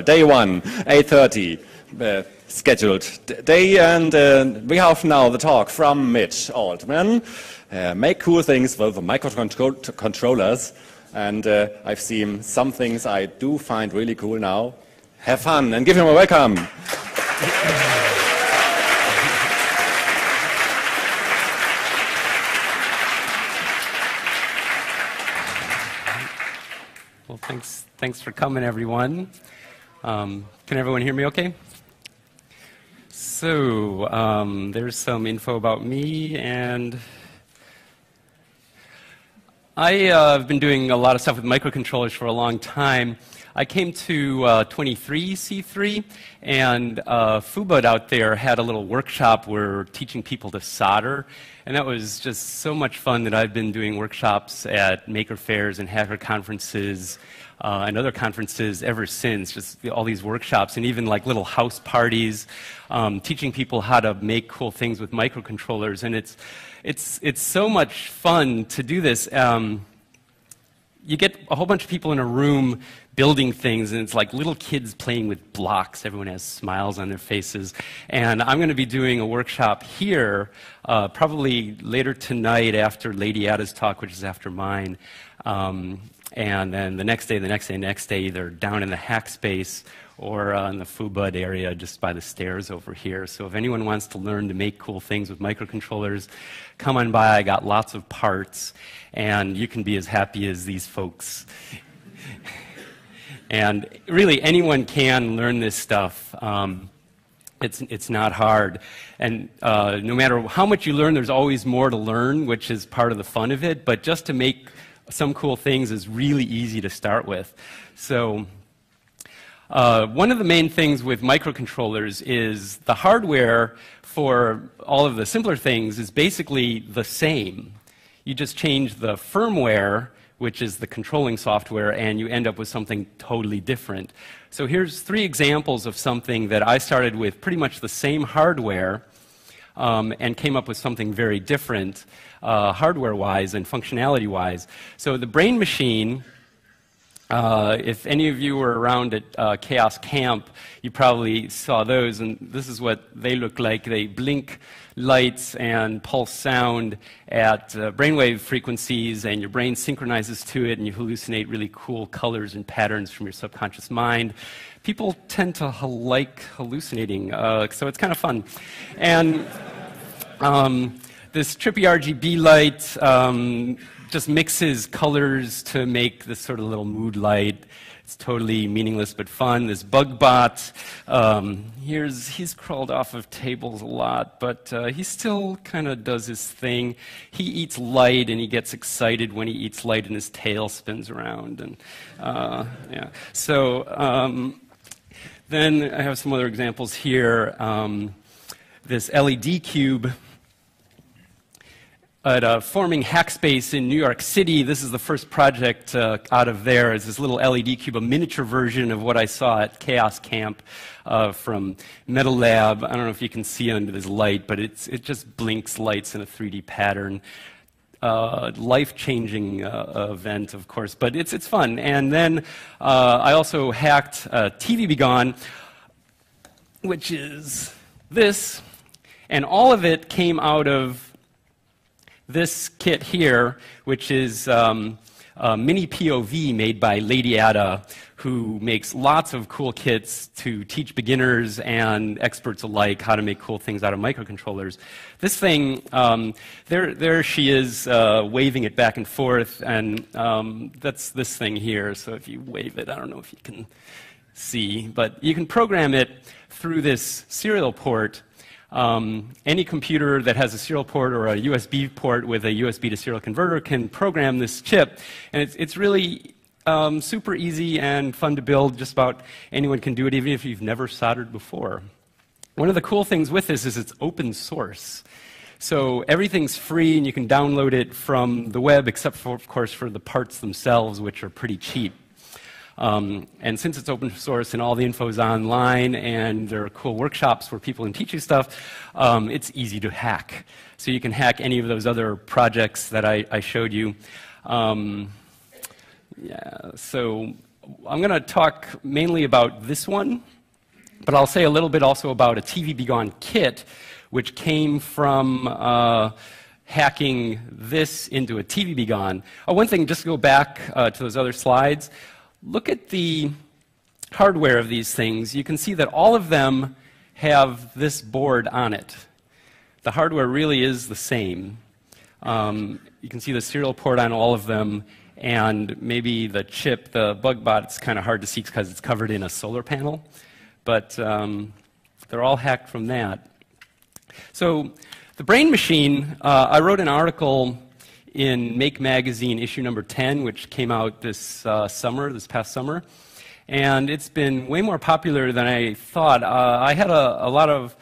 Day 1, 8:30, scheduled day, and we have now the talk from Mitch Altman. Make cool things with microcontrollers, and I've seen some things I do find really cool now. Have fun and give him a welcome. Well, thanks for coming, everyone. Can everyone hear me okay? So, there's some info about me, and I've been doing a lot of stuff with microcontrollers for a long time. I came to 23C3, and Fubud out there had a little workshop where teaching people to solder, and that was just so much fun that I've been doing workshops at maker fairs and hacker conferences and other conferences ever since, just all these workshops and even like little house parties, teaching people how to make cool things with microcontrollers, and it's so much fun to do this. You get a whole bunch of people in a room building things, and it's like little kids playing with blocks. Everyone has smiles on their faces. And I'm going to be doing a workshop here, probably later tonight after Lady Ada's talk, which is after mine. And then the next day, either down in the hack space or in the Fubud area just by the stairs over here. So if anyone wants to learn to make cool things with microcontrollers, come on by. I got lots of parts, and you can be as happy as these folks. And really, anyone can learn this stuff. It's not hard. And no matter how much you learn, there's always more to learn, which is part of the fun of it. But just to make some cool things is really easy to start with. So one of the main things with microcontrollers is the hardware for all of the simpler things is basically the same. You just change the firmware, which is the controlling software, and you end up with something totally different. So here's 3 examples of something that I started with pretty much the same hardware and came up with something very different hardware-wise and functionality-wise. So the brain machine, if any of you were around at Chaos Camp, you probably saw those, and this is what they look like. They blink lights and pulse sound at brainwave frequencies, and your brain synchronizes to it, and you hallucinate really cool colors and patterns from your subconscious mind. People tend to like hallucinating, so it's kind of fun. And this trippy RGB light just mixes colors to make this sort of little mood light. It's totally meaningless but fun. This bug bot, he's crawled off of tables a lot, but he still kind of does his thing. He eats light, and he gets excited when he eats light, and his tail spins around. And yeah. So then I have some other examples here. This LED cube at Forming Hackspace in New York City. This is the first project out of there. It's this little LED cube, a miniature version of what I saw at Chaos Camp from Metal Lab. I don't know if you can see under this light, but it just blinks lights in a 3D pattern. Life-changing event, of course, but it's fun. And then I also hacked TV Be Gone, which is this, and all of it came out of this kit here, which is a mini POV made by Lady Ada, who makes lots of cool kits to teach beginners and experts alike how to make cool things out of microcontrollers. This thing, there she is waving it back and forth, and that's this thing here. So if you wave it, I don't know if you can see, but you can program it through this serial port. Any computer that has a serial port or a USB port with a USB to serial converter can program this chip, and it's really super easy and fun to build. Just about anyone can do it, even if you've never soldered before. One of the cool things with this is it's open source. So everything's free, and you can download it from the web, except for, of course, for the parts themselves, which are pretty cheap. And since it's open source and all the info is online and there are cool workshops where people can teach you stuff, it's easy to hack. So you can hack any of those other projects that I showed you. Yeah, so I'm going to talk mainly about this one, but I'll say a little bit also about a TV Begone kit, which came from hacking this into a TV Begone. Oh, one thing, just to go back to those other slides, look at the hardware of these things. You can see that all of them have this board on it. The hardware really is the same. You can see the serial port on all of them, and maybe the chip, the bug bot, it's kind of hard to see because it's covered in a solar panel, but they're all hacked from that. So the brain machine, I wrote an article in Make Magazine issue number 10, which came out this past summer, and it's been way more popular than I thought. I had a lot of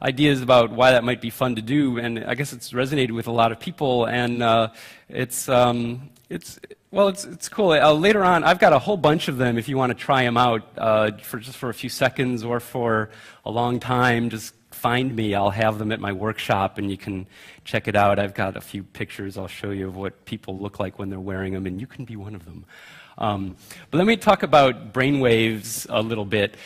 ideas about why that might be fun to do, and I guess it's resonated with a lot of people, and it's cool. Later on, I've got a whole bunch of them if you want to try them out just for a few seconds or for a long time. Just find me. I'll have them at my workshop, and you can check it out. I've got a few pictures I'll show you of what people look like when they're wearing them, and you can be one of them. But let me talk about brainwaves a little bit.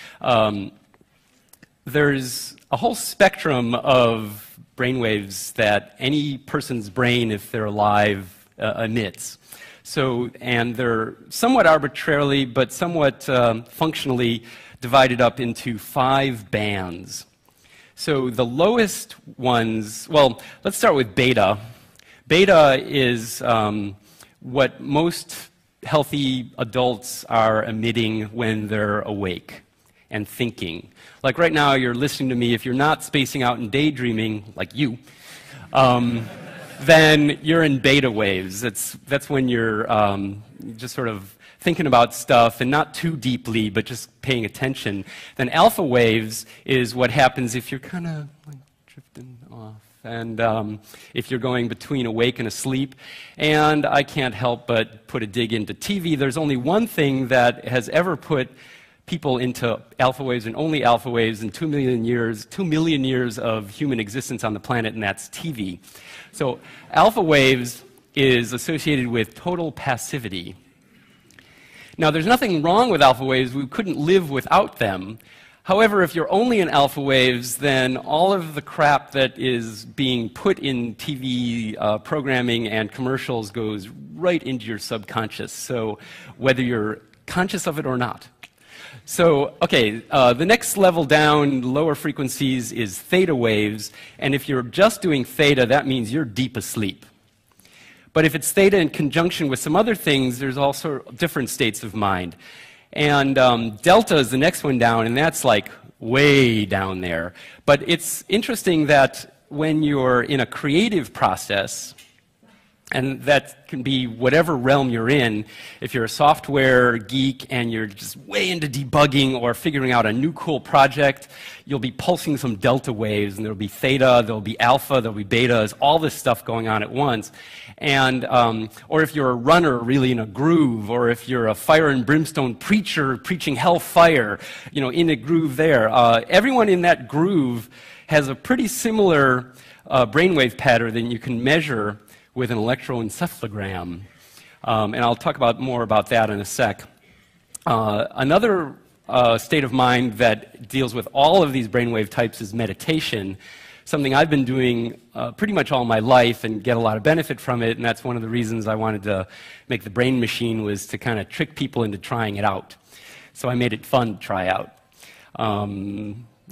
There's a whole spectrum of brainwaves that any person's brain, if they're alive, emits. So, and they're somewhat arbitrarily, but somewhat functionally divided up into 5 bands. So the lowest ones, well, let's start with beta. Beta is what most healthy adults are emitting when they're awake and thinking. Like right now, you're listening to me. If you're not spacing out and daydreaming, like you, then you're in beta waves. That's when you're just sort of thinking about stuff and not too deeply, but just paying attention. Then alpha waves is what happens if you're kind of like drifting off, and if you're going between awake and asleep. And I can't help but put a dig into TV. There's only one thing that has ever put people into alpha waves, and only alpha waves, in 2 million years of human existence on the planet, and that's TV. So alpha waves is associated with total passivity. Now, there's nothing wrong with alpha waves. We couldn't live without them. However, if you're only in alpha waves, then all of the crap that is being put in TV programming and commercials goes right into your subconscious, so whether you're conscious of it or not. So, okay, the next level down, lower frequencies, is theta waves, and if you're just doing theta, that means you're deep asleep. But if it's theta in conjunction with some other things, there's also different states of mind. And delta is the next one down, and that's like way down there. But it's interesting that when you're in a creative process, and that can be whatever realm you're in. If you're a software geek and you're just way into debugging or figuring out a new cool project, you'll be pulsing some delta waves, and there'll be theta, there'll be alpha, there'll be betas, all this stuff going on at once. And, or if you're a runner really in a groove, or if you're a fire and brimstone preacher preaching hellfire, you know, in a groove there. Everyone in that groove has a pretty similar brainwave pattern that you can measure with an electroencephalogram. And I'll talk more about that in a sec. Another state of mind that deals with all of these brainwave types is meditation, something I've been doing pretty much all my life and get a lot of benefit from it, and that's one of the reasons I wanted to make the brain machine, was to kind of trick people into trying it out. So I made it fun to try out.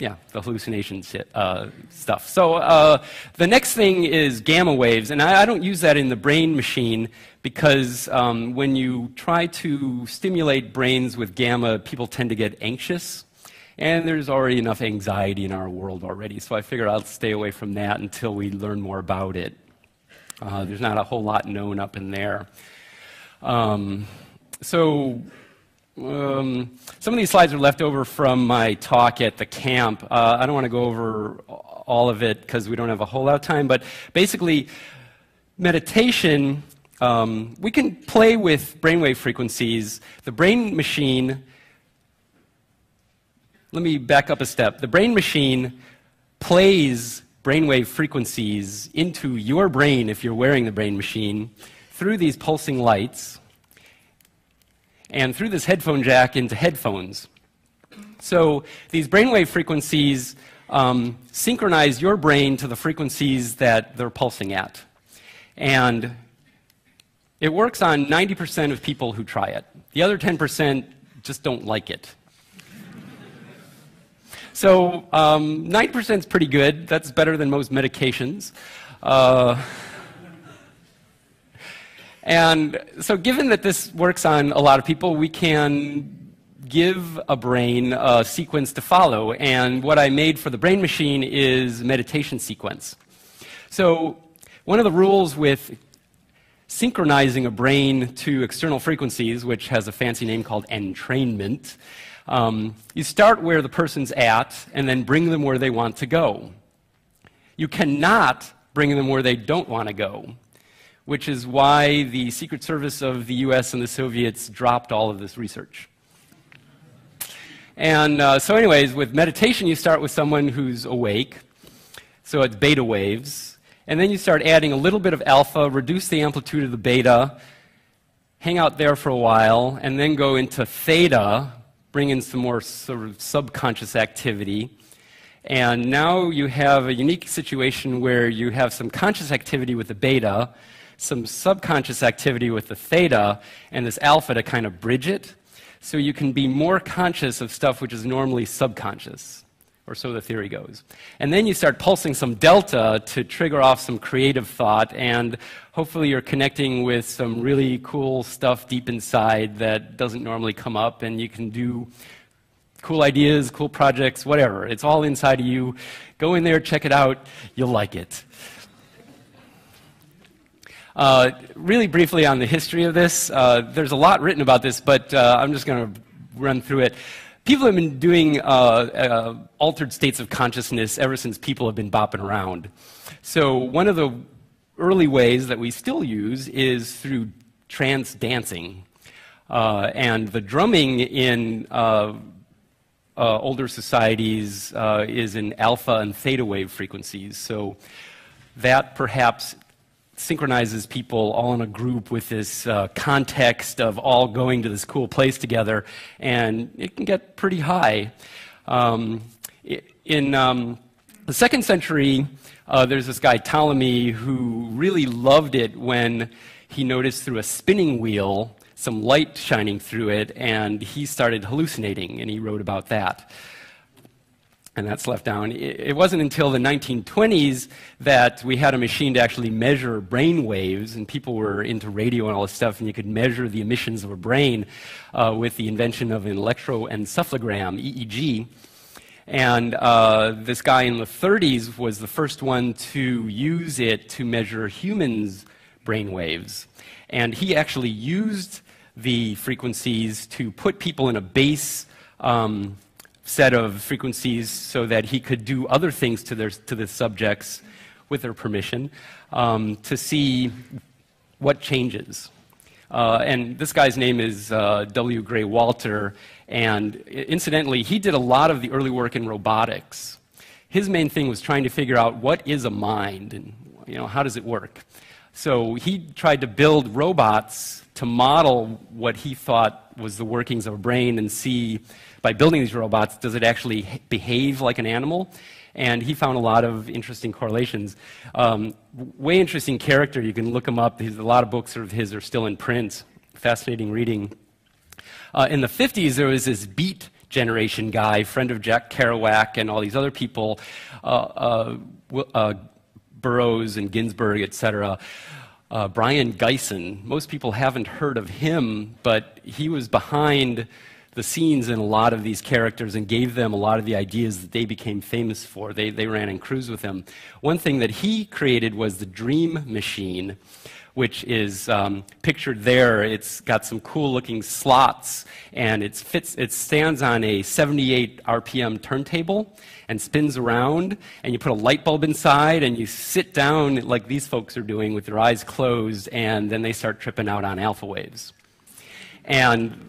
Yeah, the hallucination stuff. So the next thing is gamma waves, and I don't use that in the brain machine because when you try to stimulate brains with gamma, people tend to get anxious, and there's already enough anxiety in our world already, so I figured I'll stay away from that until we learn more about it. There's not a whole lot known up in there. Some of these slides are left over from my talk at the camp. I don't want to go over all of it because we don't have a whole lot of time, but basically, meditation, we can play with brainwave frequencies. The brain machine, let me back up a step. The brain machine plays brainwave frequencies into your brain, if you're wearing the brain machine, through these pulsing lights. and through this headphone jack into headphones. So these brainwave frequencies synchronize your brain to the frequencies that they're pulsing at. And it works on 90% of people who try it. The other 10% just don't like it. So 90% is pretty good. That's better than most medications. And so given that this works on a lot of people, we can give a brain a sequence to follow. And what I made for the brain machine is meditation sequence. So one of the rules with synchronizing a brain to external frequencies, which has a fancy name called entrainment, you start where the person's at and then bring them where they want to go. You cannot bring them where they don't want to go, which is why the Secret Service of the US and the Soviets dropped all of this research. And so anyways, with meditation, you start with someone who's awake, so it's beta waves, and then you start adding a little bit of alpha, reduce the amplitude of the beta, hang out there for a while, and then go into theta, bring in some more sort of subconscious activity. And now you have a unique situation where you have some conscious activity with the beta, some subconscious activity with the theta, and this alpha to kind of bridge it. So you can be more conscious of stuff which is normally subconscious, or so the theory goes. And then you start pulsing some delta to trigger off some creative thought, and hopefully you're connecting with some really cool stuff deep inside that doesn't normally come up, and you can do cool ideas, cool projects, whatever. It's all inside of you. Go in there, check it out. You'll like it. Really briefly on the history of this, there's a lot written about this, but I'm just going to run through it. People have been doing altered states of consciousness ever since people have been bopping around. So one of the early ways that we still use is through trance dancing. And the drumming in older societies is in alpha and theta wave frequencies. So that perhaps synchronizes people all in a group with this context of all going to this cool place together, and it can get pretty high. In the 2nd century, there's this guy Ptolemy who really loved it when he noticed through a spinning wheel some light shining through it, and he started hallucinating, and he wrote about that. And that's left down. It wasn't until the 1920s that we had a machine to actually measure brain waves, and people were into radio and all this stuff, and you could measure the emissions of a brain with the invention of an electroencephalogram, EEG. And this guy in the 30s was the first one to use it to measure humans' brain waves. And he actually used the frequencies to put people in a base set of frequencies so that he could do other things to the subjects with their permission to see what changes. And this guy's name is W. Gray Walter, and incidentally, he did a lot of the early work in robotics. His main thing was trying to figure out what is a mind and how does it work. So he tried to build robots to model what he thought was the workings of a brain and see, by building these robots, does it actually behave like an animal? And he found a lot of interesting correlations. Way interesting character. You can look him up. A lot of books of his are still in print. Fascinating reading. In the 50s, there was this Beat Generation guy, friend of Jack Kerouac and all these other people, Burroughs and Ginsberg, etc. Brian Geisen. Most people haven't heard of him, but he was behind the scenes in a lot of these characters and gave them a lot of the ideas that they became famous for. They ran in crews with him. One thing that he created was the Dream Machine, which is pictured there. It's got some cool-looking slots, and it stands on a 78 RPM turntable and spins around, and you put a light bulb inside, and you sit down like these folks are doing with their eyes closed, and then they start tripping out on alpha waves. And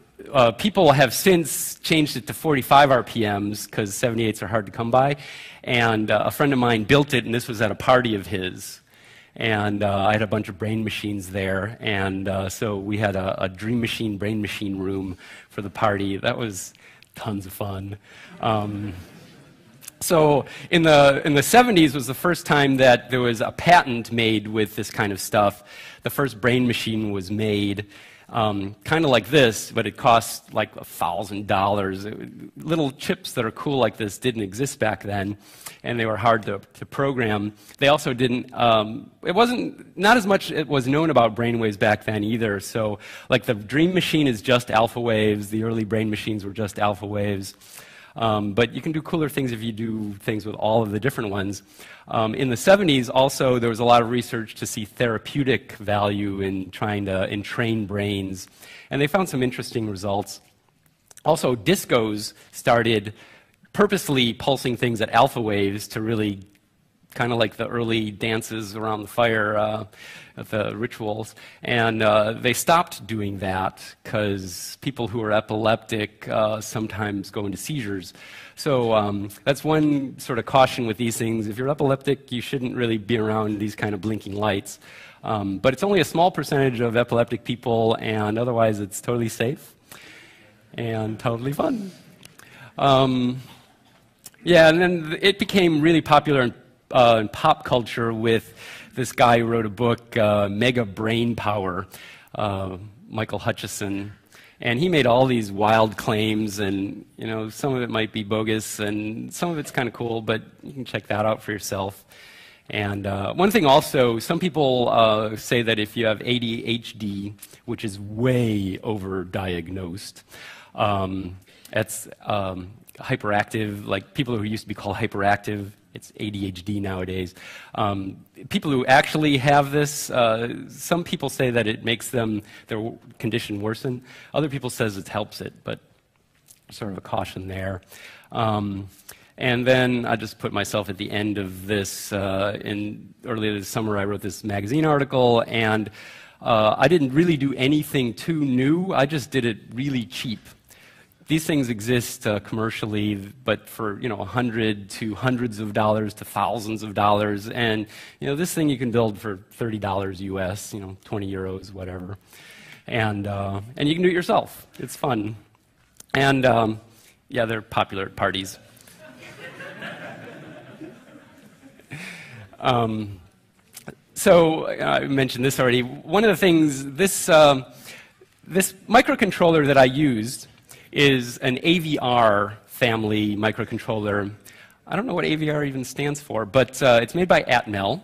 people have since changed it to 45 RPMs because 78s are hard to come by. And a friend of mine built it, and this was at a party of his. And I had a bunch of brain machines there, and so we had a dream machine, brain machine room for the party. That was tons of fun. So in the 70s was the first time that there was a patent made with this kind of stuff. The first brain machine was made, kind of like this, but it cost like $1,000. Little chips that are cool like this didn't exist back then, and they were hard to program. They also didn't, it wasn't, not as much it was known about brainwaves back then either. So like the dream machine is just alpha waves. The early brain machines were just alpha waves. But you can do cooler things if you do things with all of the different ones. In the 70s, also, there was a lot of research to see therapeutic value in trying to entrain brains. And they found some interesting results. Also, discos started purposely pulsing things at alpha waves to really kind of like the early dances around the fire, the rituals. And they stopped doing that because people who are epileptic sometimes go into seizures. So that's one sort of caution with these things. If you're epileptic, you shouldn't really be around these kind of blinking lights. But it's only a small percentage of epileptic people, and otherwise it's totally safe and totally fun. Yeah, and then it became really popular in pop culture with this guy who wrote a book, Mega Brain Power, Michael Hutchison. And he made all these wild claims, and you know, some of it might be bogus, and some of it's kind of cool, but you can check that out for yourself. And one thing also, some people say that if you have ADHD, which is way overdiagnosed, it's hyperactive, like people who used to be called hyperactive, it's ADHD nowadays. People who actually have this, some people say that it makes their condition worsen. Other people says it helps it, but sort of a caution there. And then I just put myself at the end of this. Earlier this summer, I wrote this magazine article, and I didn't really do anything too new. I just did it really cheap. These things exist commercially, but for $100 to hundreds of dollars to thousands of dollars, and this thing you can build for $30 US, 20 euros, whatever, and you can do it yourself. It's fun, and yeah, they're popular at parties. So I mentioned this already. One of the things this microcontroller that I used is an AVR family microcontroller. I don't know what AVR even stands for, but it's made by Atmel.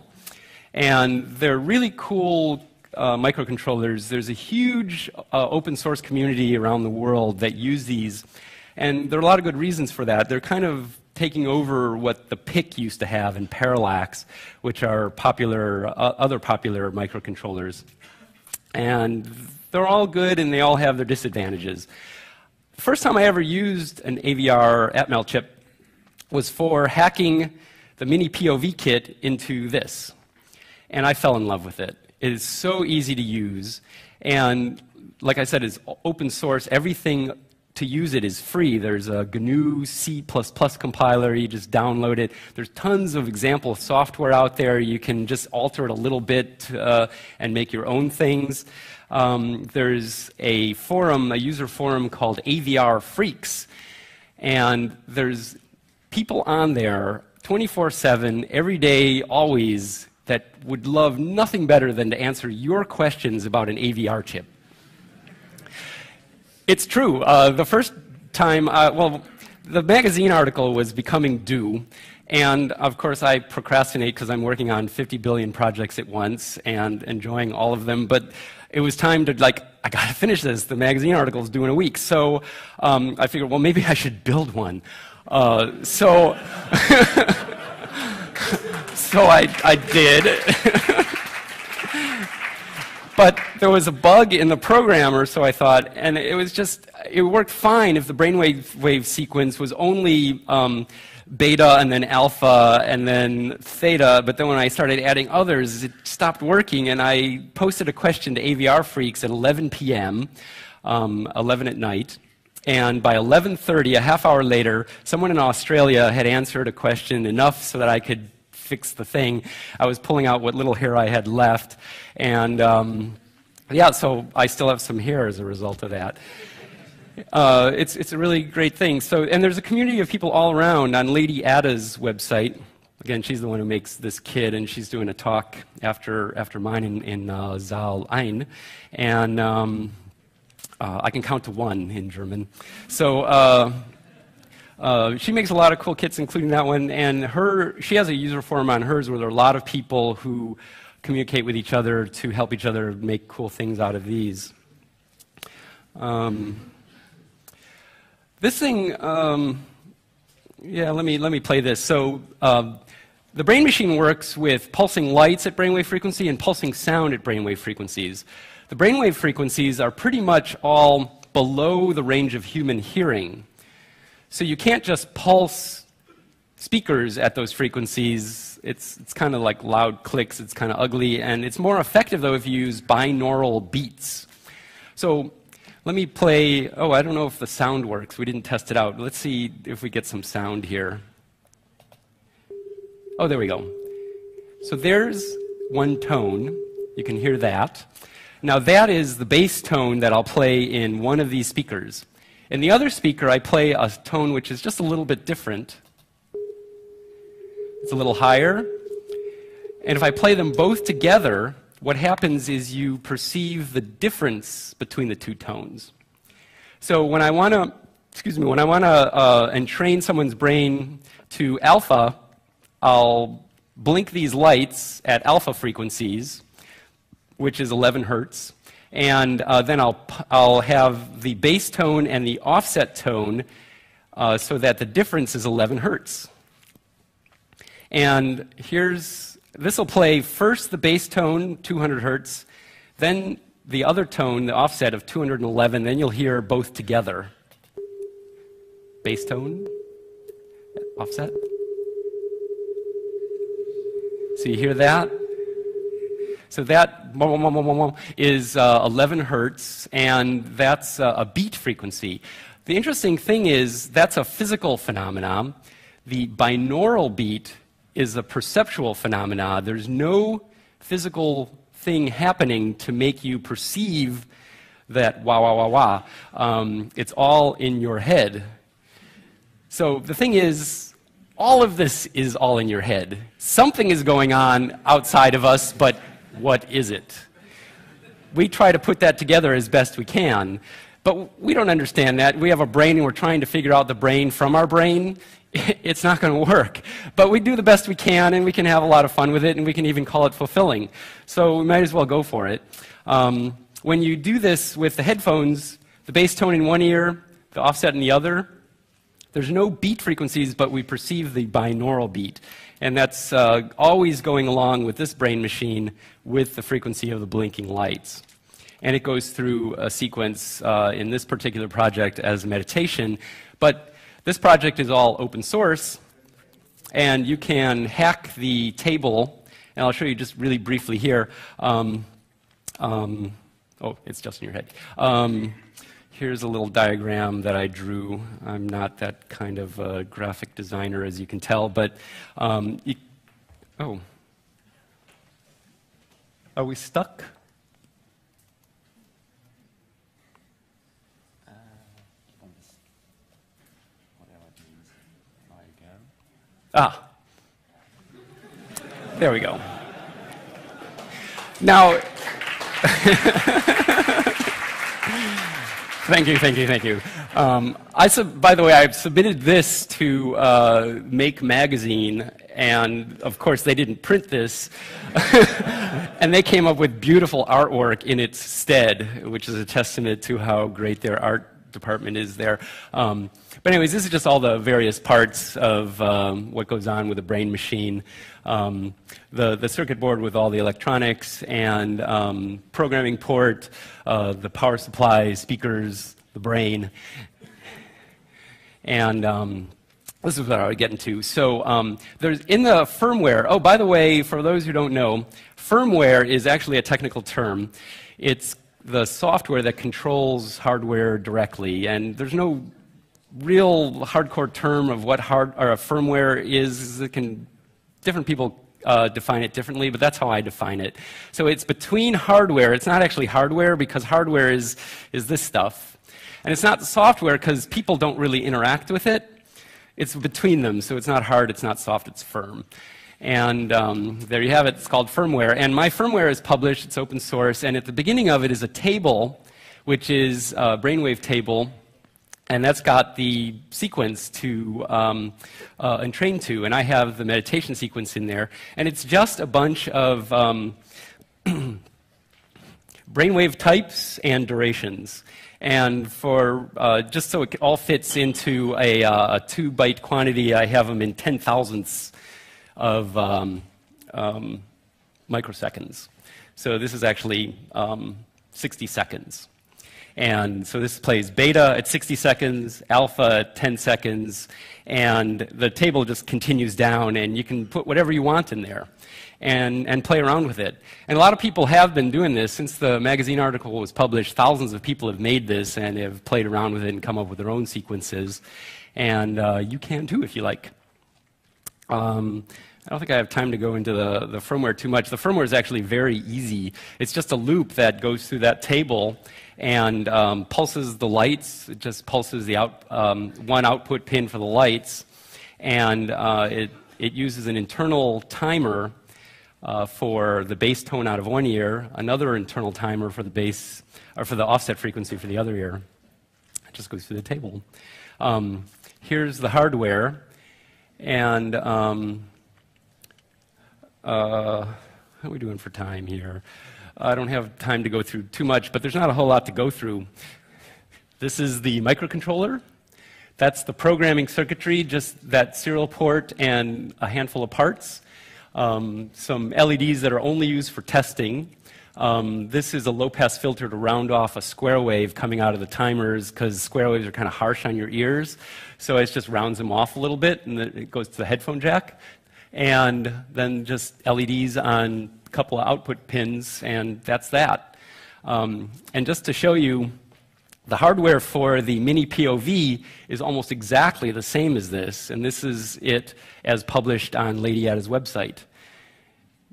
And they're really cool microcontrollers. There's a huge open source community around the world that use these. And there are a lot of good reasons for that. They're kind of taking over what the PIC used to have and Parallax, which are popular, other popular microcontrollers. And they're all good, and they all have their disadvantages. The first time I ever used an AVR Atmel chip was for hacking the mini POV kit into this. And I fell in love with it. It is so easy to use. And like I said, it's open source. Everything to use it is free. There's a GNU C++ compiler. You just download it. There's tons of example software out there. You can just alter it a little bit and make your own things. There's a forum, a user forum called AVR Freaks, and there's people on there 24/7, every day, always, that would love nothing better than to answer your questions about an AVR chip. It's true. The first time, well, the magazine article was becoming due, and of course I procrastinate because I'm working on 50 billion projects at once and enjoying all of them, but it was time to, I gotta finish this. The magazine article is due in a week. So I figured, well, maybe I should build one. So I did. But there was a bug in the programmer, so I thought, and it worked fine if the brainwave sequence was only beta and then alpha and then theta, but then when I started adding others, it stopped working, and I posted a question to AVR Freaks at 11 p.m., 11 at night, and by 11:30, a half hour later, someone in Australia had answered a question enough so that I could fix the thing. I was pulling out what little hair I had left, and yeah, so I still have some hair as a result of that. It's a really great thing. So, and there's a community of people all around on Lady Ada's website. Again, she's the one who makes this kit, and she's doing a talk after mine in Saal 1. And I can count to 1 in German. So she makes a lot of cool kits, including that one. And she has a user forum on hers where there are a lot of people who communicate with each other to help each other make cool things out of these. This thing, yeah, let me play this. So the brain machine works with pulsing lights at brainwave frequency and pulsing sound at brainwave frequencies. The brainwave frequencies are pretty much all below the range of human hearing. So you can't just pulse speakers at those frequencies. It's kind of like loud clicks. It's kind of ugly. And it's more effective, though, if you use binaural beats. So let me play. Oh, I don't know if the sound works. We didn't test it out. Let's see if we get some sound here. Oh, there we go. So there's one tone. You can hear that. Now that is the bass tone that I'll play in one of these speakers. In the other speaker, I play a tone which is just a little bit different. It's a little higher. And if I play them both together, what happens is you perceive the difference between the two tones. So when I want to entrain someone's brain to alpha, I'll blink these lights at alpha frequencies, which is 11 hertz, and then I'll have the bass tone and the offset tone so that the difference is 11 hertz. And this will play first the bass tone, 200 hertz, then the other tone, the offset of 211, then you'll hear both together. Bass tone, offset. So you hear that? So that is 11 hertz, and that's a beat frequency. The interesting thing is that's a physical phenomenon. The binaural beat is a perceptual phenomenon. There's no physical thing happening to make you perceive that wah, wah, wah, wah. It's all in your head. So the thing is, all of this is all in your head. Something is going on outside of us, but what is it? We try to put that together as best we can, but we don't understand that. We have a brain and we're trying to figure out the brain from our brain. It's not going to work. But we do the best we can, and we can have a lot of fun with it, and we can even call it fulfilling. So we might as well go for it. When you do this with the headphones, the bass tone in one ear, the offset in the other, there's no beat frequencies, but we perceive the binaural beat. And that's always going along with this brain machine with the frequency of the blinking lights. And it goes through a sequence in this particular project as a meditation. But this project is all open source, and you can hack the table. And I'll show you just really briefly here. Oh, it's just in your head. Here's a little diagram that I drew. I'm not that kind of a graphic designer, as you can tell, but oh. Are we stuck? Ah. There we go. Now, Thank you. By the way, I've submitted this to Make Magazine, and of course they didn't print this, and they came up with beautiful artwork in its stead, which is a testament to how great their art department is there. But anyways, this is just all the various parts of what goes on with a brain machine. The circuit board with all the electronics and programming port, the power supply, speakers, the brain. And this is what I was getting to. So there's in the firmware, oh, by the way, for those who don't know, firmware is actually a technical term. It's the software that controls hardware directly, and there's no real hardcore term of what a firmware is. It can different people define it differently, but that's how I define it. So it's between hardware. It's not actually hardware because hardware is this stuff. And it's not software because people don't really interact with it. It's between them, so it's not hard, it's not soft, it's firm. And there you have it. It's called firmware. And my firmware is published. It's open source. And at the beginning of it is a table, which is a brainwave table. And that's got the sequence to and train to. And I have the meditation sequence in there. And it's just a bunch of brainwave types and durations. And for just so it all fits into a 2-byte quantity, I have them in 10,000ths of microseconds. So this is actually 60 seconds. And so this plays beta at 60 seconds, alpha at 10 seconds, and the table just continues down, and you can put whatever you want in there and play around with it. And a lot of people have been doing this. Since the magazine article was published, thousands of people have made this and have played around with it and come up with their own sequences. And you can too if you like. I don't think I have time to go into the firmware too much. The firmware is actually very easy. It's just a loop that goes through that table and pulses the lights. It just pulses the one output pin for the lights. And it uses an internal timer for the bass tone out of one ear, another internal timer for the bass, or for the offset frequency for the other ear. It just goes through the table. Here's the hardware. And how are we doing for time here? I don't have time to go through too much, but there's not a whole lot to go through. This is the microcontroller. That's the programming circuitry, just that serial port and a handful of parts. Some LEDs that are only used for testing. This is a low-pass filter to round off a square wave coming out of the timers because square waves are kind of harsh on your ears. So it just rounds them off a little bit, and then it goes to the headphone jack. And then just LEDs on a couple of output pins, and that's that. And just to show you, the hardware for the mini POV is almost exactly the same as this, and this is it as published on Lady Ada's website.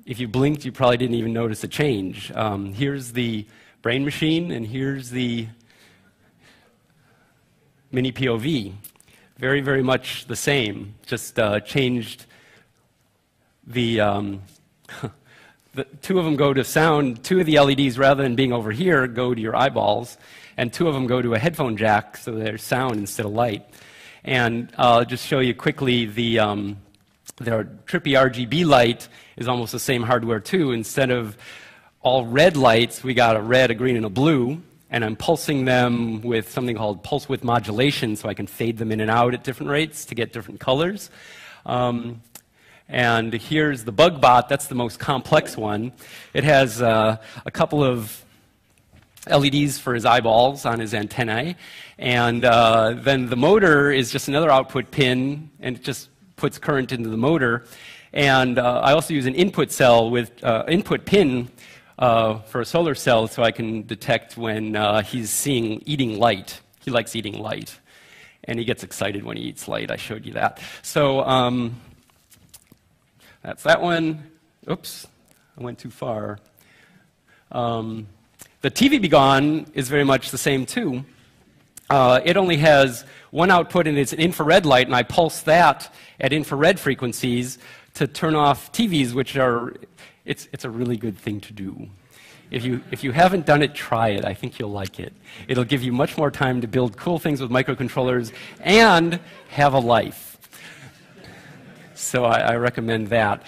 If you blinked, you probably didn't even notice a change. Here's the brain machine, and here's the mini POV. Very, very much the same, just changed the two of them go to sound. Two of the LEDs, rather than being over here, go to your eyeballs, and two of them go to a headphone jack, so they're sound instead of light. And I'll just show you quickly the trippy RGB light is almost the same hardware too. Instead of all red lights, we got a red, a green, and a blue, and I'm pulsing them with something called pulse width modulation, so I can fade them in and out at different rates to get different colors. And here's the bug bot. That's the most complex one. It has a couple of LEDs for his eyeballs on his antennae, and then the motor is just another output pin, and it just puts current into the motor. And I also use an input cell with input pin for a solar cell, so I can detect when he's eating light. He likes eating light, and he gets excited when he eats light. I showed you that. So that's that one. Oops, I went too far. The TV Begone is very much the same too. It only has one output, and it's an infrared light, and I pulse that at infrared frequencies to turn off TVs, which are, it's a really good thing to do. If you haven't done it, try it. I think you'll like it. It'll give you much more time to build cool things with microcontrollers and have a life. So I recommend that.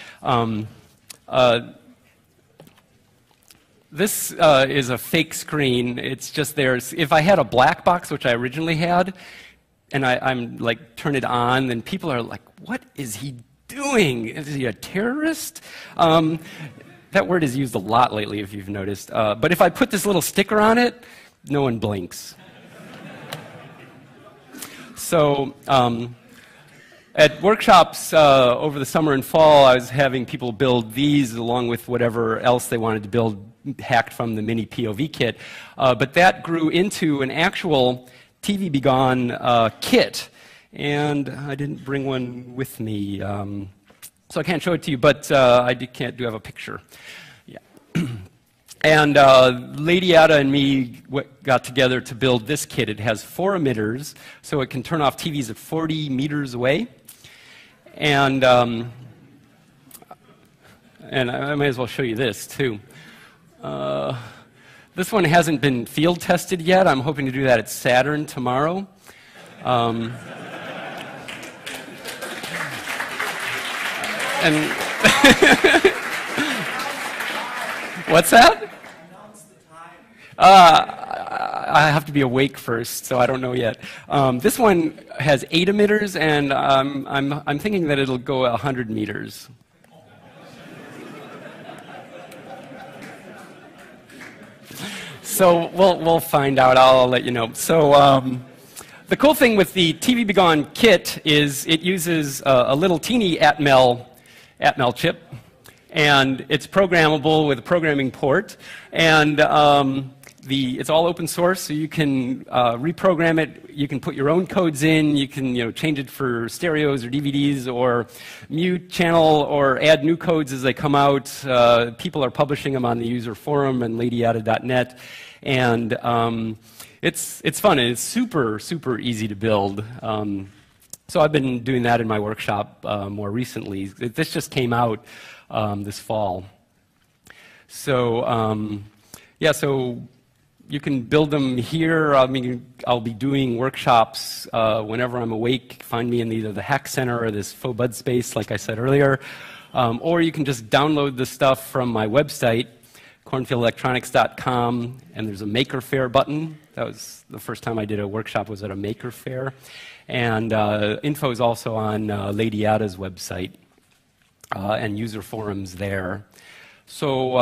This is a fake screen. It's just there's. If I had a black box, which I originally had, and I'm like turn it on, then people are like, "What is he doing? Is he a terrorist?" That word is used a lot lately, if you've noticed. But if I put this little sticker on it, no one blinks. So. At workshops over the summer and fall, I was having people build these along with whatever else they wanted to build hacked from the mini POV kit. But that grew into an actual TV Begone kit. And I didn't bring one with me. So I can't show it to you, but I do have a picture. Yeah. And Lady Ada and me got together to build this kit. It has 4 emitters, so it can turn off TVs at 40 meters away. And I might as well show you this, too. This one hasn't been field tested yet. I'm hoping to do that at Saturn tomorrow. And what's that? I have to be awake first, so I don't know yet. This one has 8 emitters, and I'm thinking that it'll go 100 meters. So we'll find out. I'll let you know. So the cool thing with the TV Be Gone kit is it uses a little teeny Atmel chip, and it's programmable with a programming port, and it's all open source, so you can reprogram it. You can put your own codes in. You can change it for stereos or DVDs, or mute channel, or add new codes as they come out. People are publishing them on the user forum and ladyada.net, and it's fun, and it's super easy to build. So I've been doing that in my workshop more recently. This just came out this fall. So yeah, so you can build them here. I mean, I'll be doing workshops whenever I'm awake. Find me in either the Hack Center or this Faux Bud Space, like I said earlier. Or you can just download the stuff from my website, cornfieldelectronics.com, and there's a Maker Faire button. That was the first time I did a workshop, was at a Maker Faire. And info is also on Lady Ada's website and user forums there. So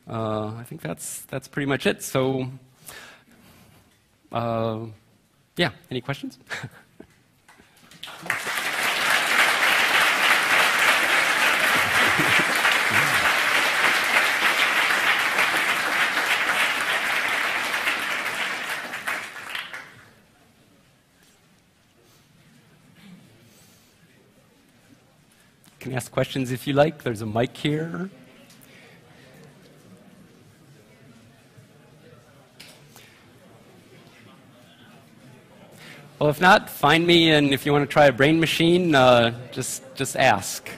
I think that's pretty much it. So yeah, any questions? You can ask questions if you like. There's a mic here. Well, if not, find me, and if you want to try a brain machine, just ask.